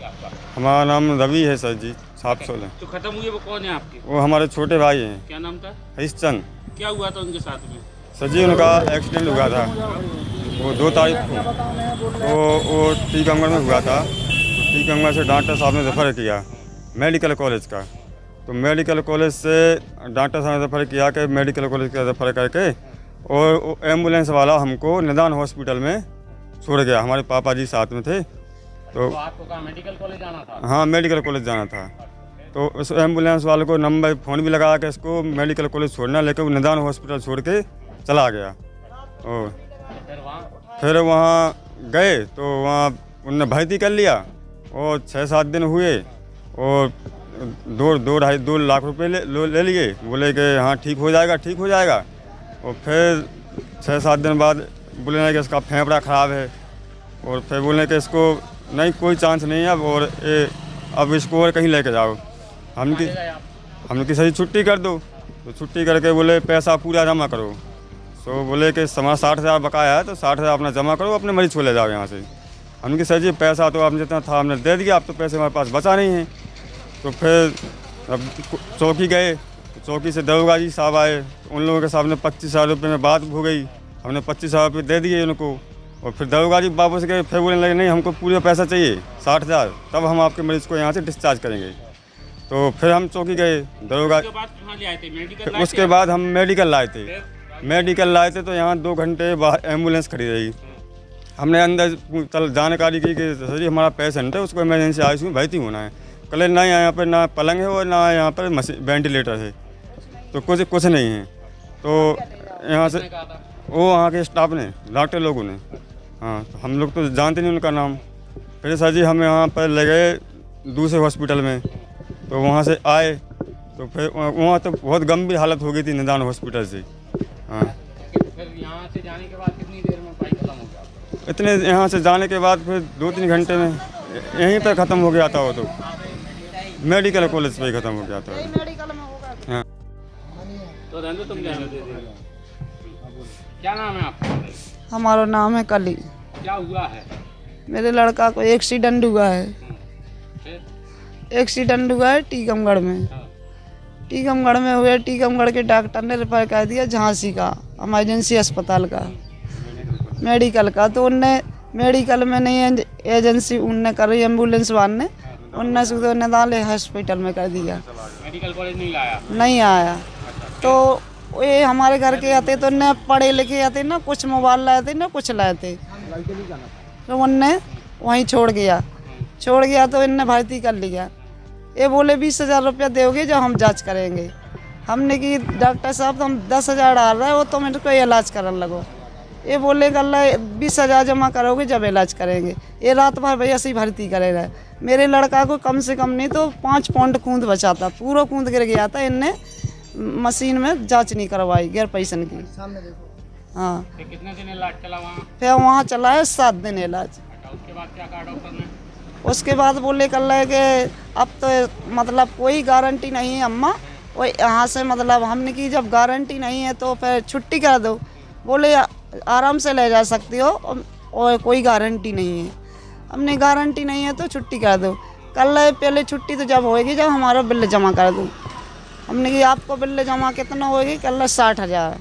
हमारा नाम रवि है सर जी, साफ सोल है। तो खत्म हुई वो कौन है आपके? वो हमारे छोटे भाई हैं। क्या नाम था? हरीशचंद। क्या हुआ था उनके साथ में? सर जी उनका एक्सीडेंट हुआ था, वो 2 तारीख को। तो वो टीकमगढ़ में हुआ था, तो टीकमगढ़ से डॉक्टर साहब ने रेफ़र किया मेडिकल कॉलेज का। तो मेडिकल कॉलेज से डॉक्टर साहब ने रेफ़र किया कि मेडिकल कॉलेज का रेफ़र करके, और एम्बुलेंस वाला हमको निदान हॉस्पिटल में छोड़ गया। हमारे पापा जी साथ में थे। तो आपको कहाँ मेडिकल कॉलेज जाना था? हाँ, मेडिकल कॉलेज जाना था। तो उस एम्बुलेंस वाले को नंबर फ़ोन भी लगाया कि इसको मेडिकल कॉलेज छोड़ना, लेकिन वो निदान हॉस्पिटल छोड़ के चला गया। और फिर वहाँ गए तो वहाँ उनने भर्ती कर लिया, और 6-7 दिन हुए, और 2 लाख रुपए ले लिए। बोले कि हाँ ठीक हो जाएगा, ठीक हो जाएगा। और फिर 6-7 दिन बाद बोले कि इसका फेफड़ा ख़राब है, और फिर बोले कि इसको नहीं, कोई चांस नहीं है और अब इसको और कहीं लेके जाओ। हमने कि सही छुट्टी कर दो। तो छुट्टी करके बोले पैसा पूरा जमा करो। तो बोले कि समाज 60,000 बकाया है, तो 60,000 अपना जमा करो, अपने मरीज को ले जाओ यहाँ से। हमने कि सर जी पैसा तो आपने जितना था हमने दे दिया, अब तो पैसे हमारे पास बचा नहीं है। तो फिर अब चौकी गए, चौकी से दरोगा जी साहब आए, उन लोगों के सामने 25,000 रुपये में बात हो गई। हमने 25,000 रुपये दे दिए उनको, और फिर दरोगा जी वापस गए, फिर बोलने लगे नहीं हमको पूरा पैसा चाहिए 60,000, तब हम आपके मरीज़ को यहाँ से डिस्चार्ज करेंगे। तो फिर हम चौकी गए, दरोगा। उसके बाद हम मेडिकल लाए थे। तो यहाँ 2 घंटे बाहर एम्बुलेंस खड़ी रही। हमने अंदर जानकारी की कि सर जी हमारा पेशेंट है, उसको इमरजेंसी ICU में भर्ती होना है। कल ना यहाँ पर ना पलंग है और ना यहाँ पर वेंटिलेटर है, तो कुछ नहीं है। तो यहाँ से वो वहाँ के स्टाफ ने, डॉक्टर लोगों ने, हाँ, तो हम लोग तो जानते नहीं उनका नाम। फिर सर जी हम यहाँ पर ले गए दूसरे हॉस्पिटल में, तो वहाँ से आए तो फिर वहाँ तो बहुत गंभीर हालत हो गई थी निदान हॉस्पिटल से। हाँ, फिर यहाँ से जाने के बाद कितनी देर में भाई खत्म हो गया? इतने यहाँ से जाने के बाद फिर 2-3 घंटे में यहीं पर ख़त्म हो गया था। वो तो मेडिकल कॉलेज पे ही ख़त्म हो गया था। हाँ। तो रहने तुम क्या नाम है आपका? हमारा नाम है कली। क्या हुआ है? मेरे लड़का को एक्सीडेंट हुआ है। एक्सीडेंट हुआ है टीकमगढ़ में। टीकमगढ़ में हुए, टीकमगढ़ के डॉक्टर ने रेफर कर दिया झांसी का इमरजेंसी अस्पताल का, मेडिकल का। तो उनने मेडिकल में नहीं, एजेंसी उनने करी, एम्बुलेंस वाले ने, उनने सीधे निदान हॉस्पिटल में कर दिया। मेडिकल कॉलेज नहीं लाया? नहीं आया। तो ये हमारे घर के आते तो न पढ़े लिखे आते, ना कुछ मोबाइल लाए थे, ना कुछ लाए थे। तो उनने वहीं छोड़ गया तो इनने भर्ती कर लिया। ये बोले 20,000 रुपया दोगे जब हम जांच करेंगे। हमने कि डॉक्टर साहब तो हम 10,000 डाल रहे हैं, वो तो मेरे को इलाज करने लगो। ये बोले कल 20,000 जमा करोगे जब इलाज करेंगे। ये रात भर भैया से भर्ती करे रहे। मेरे लड़का को कम से कम नहीं तो 5 पौंड खून बचा था, पूरा खून गिर गया था। इनने मशीन में जांच नहीं करवाई गैर पैसन की। हाँ, कितने दिन इलाज चला वहाँ? फिर वहाँ चला है 7 दिन इलाज। उसके बाद क्या कहा डॉक्टर ने? उसके बाद बोले कल है कि अब तो मतलब कोई गारंटी नहीं है अम्मा, वो यहाँ से मतलब हमने की जब गारंटी नहीं है तो फिर छुट्टी कर दो। बोले आराम से ले जा सकती हो और कोई गारंटी नहीं है। हमने गारंटी नहीं है तो छुट्टी कर दो। कल पहले छुट्टी तो जब होएगी जब हमारा बिल जमा कर दो। हमने कि आपको बिल जमा कितना होएगी? कल 60,000।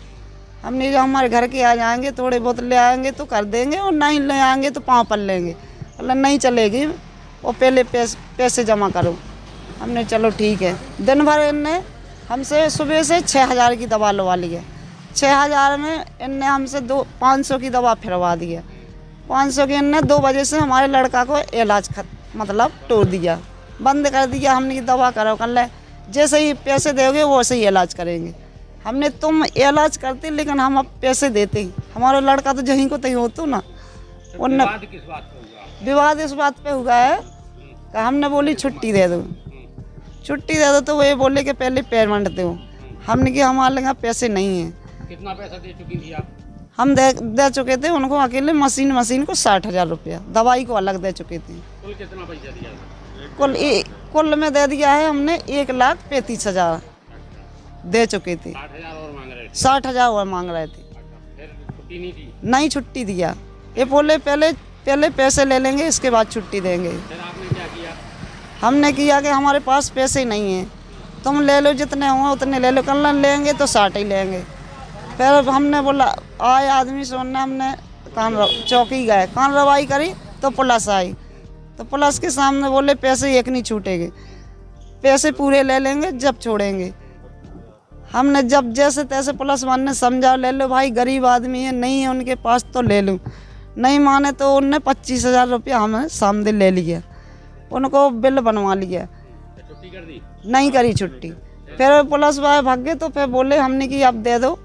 हमने जो हमारे घर के आ जाएंगे, थोड़े बहुत ले आएंगे तो कर देंगे, और नहीं ले आएंगे तो पाँव पर लेंगे। कल नहीं चलेगी, और पहले पैसे जमा करो। हमने चलो ठीक है। दिन भर इनने हमसे सुबह से 6,000 की दवा लगा ली है। 6,000 में इनने हमसे 500 की दवा फिरवा दी है। 500 की इनने 2 बजे से हमारे लड़का को इलाज मतलब तोड़ दिया, बंद कर दिया। हमने की दवा करो, कल जैसे ही पैसे दोगे वैसे ही इलाज करेंगे। हमने तुम इलाज करते लेकिन हम अब पैसे देते ही, हमारा लड़का तो जहीं को तहीं होतो ना। विवाद किस बात पे हुआ? विवाद इस बात पे हुआ है कि हमने बोली छुट्टी दे दो, तो वो ये बोले कि पहले पेमेंट दो। हमने कि हमारे यहाँ पैसे नहीं हैं। कितना पैसा दे चुकी थी आप? हम दे चुके थे उनको अकेले मशीन को 60,000 रुपया, दवाई को अलग दे चुके थे। कुल कितना पैसा दिया? कुल में दे दिया है हमने 1,35,000 दे चुके थे। 60,000 और मांग रहे थे? 60,000 और मांग रहे थे। फिर छुट्टी नहीं दी? नहीं छुट्टी दिया। ये बोले पहले पैसे ले लेंगे, इसके बाद छुट्टी देंगे। फिर आपने क्या किया? किया? हमने किया कि हमारे पास पैसे नहीं हैं, तुम ले लो जितने हुए उतने ले लो, कल लेंगे तो 60 ही लेंगे। फिर हमने बोला आए आदमी सुनने, हमने चौकी गए, कान रवाई करी तो पुलिस आई, तो पुलिस के सामने बोले पैसे एक नहीं छूटेंगे, पैसे पूरे ले लेंगे जब छोड़ेंगे। हमने जब जैसे तैसे पुलिस वाले ने समझा, ले लो भाई गरीब आदमी है, नहीं है उनके पास तो ले लूँ, नहीं माने तो उनने 25,000 रुपया हमें सामने ले लिया, उनको बिल बनवा लिया। छुट्टी कर दी? नहीं करी छुट्टी। फिर पुलिस वाले भाग गए, तो फिर बोले हमने कि अब दे दो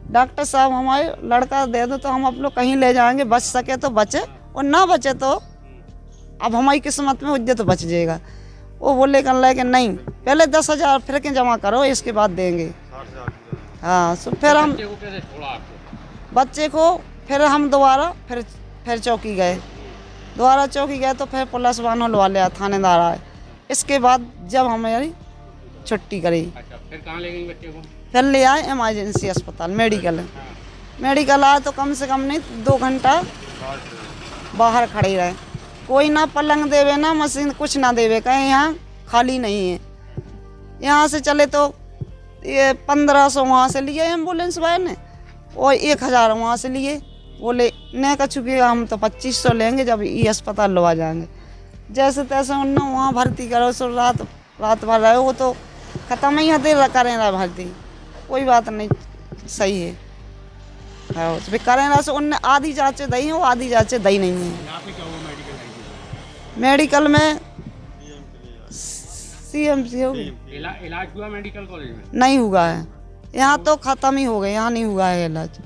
डॉक्टर साहब, हमारे लड़का दे दो तो हम आप लोग कहीं ले जाएंगे, बच सके तो बचे और ना बचे तो अब हमारी किस्मत में हो तो बच जाएगा। वो बोले कर ले कि नहीं, पहले 10,000 फिर के जमा करो, इसके बाद देंगे। हाँ, तो फिर हम बच्चे को कैसे छोड़ा आपको? बच्चे को फिर हम दोबारा फिर चौकी गए, दोबारा चौकी गए तो फिर पुलिस वालों लवा लिया, थानेदार आए। इसके बाद जब हमारी छुट्टी करी, अच्छा, फिर कहाँ ले गई बच्चे को? फिर ले आए इमरजेंसी अस्पताल, मेडिकल आए तो कम से कम नहीं 2 घंटा बाहर खड़े रहे, कोई ना पलंग देवे ना मशीन कुछ ना देवे, कहीं यहाँ खाली नहीं है। यहाँ से चले तो ये 1500 वहाँ से लिए एम्बुलेंस वाले ने और 1000 वहाँ से लिए, बोले नहीं का चुके हम तो 2500 लेंगे जब ये अस्पताल लवा जाएंगे। जैसे तैसे उन्होंने वहाँ भर्ती करो, सो रात भर रहे, वो तो ख़त्म ही हते करें रहा भर्ती, कोई बात नहीं, सही है। हाँ, उसमें करें रहा, सो उनने आधी जाँचें दई हैं, वो आधी जाँचें दई नहीं है। यहाँ पे क्या हुआ मेडिकल में CMC हो इलाज हुआ मेडिकल कॉलेज में? नहीं हुआ है, यहाँ तो ख़त्म ही हो गए, यहाँ नहीं हुआ है इलाज।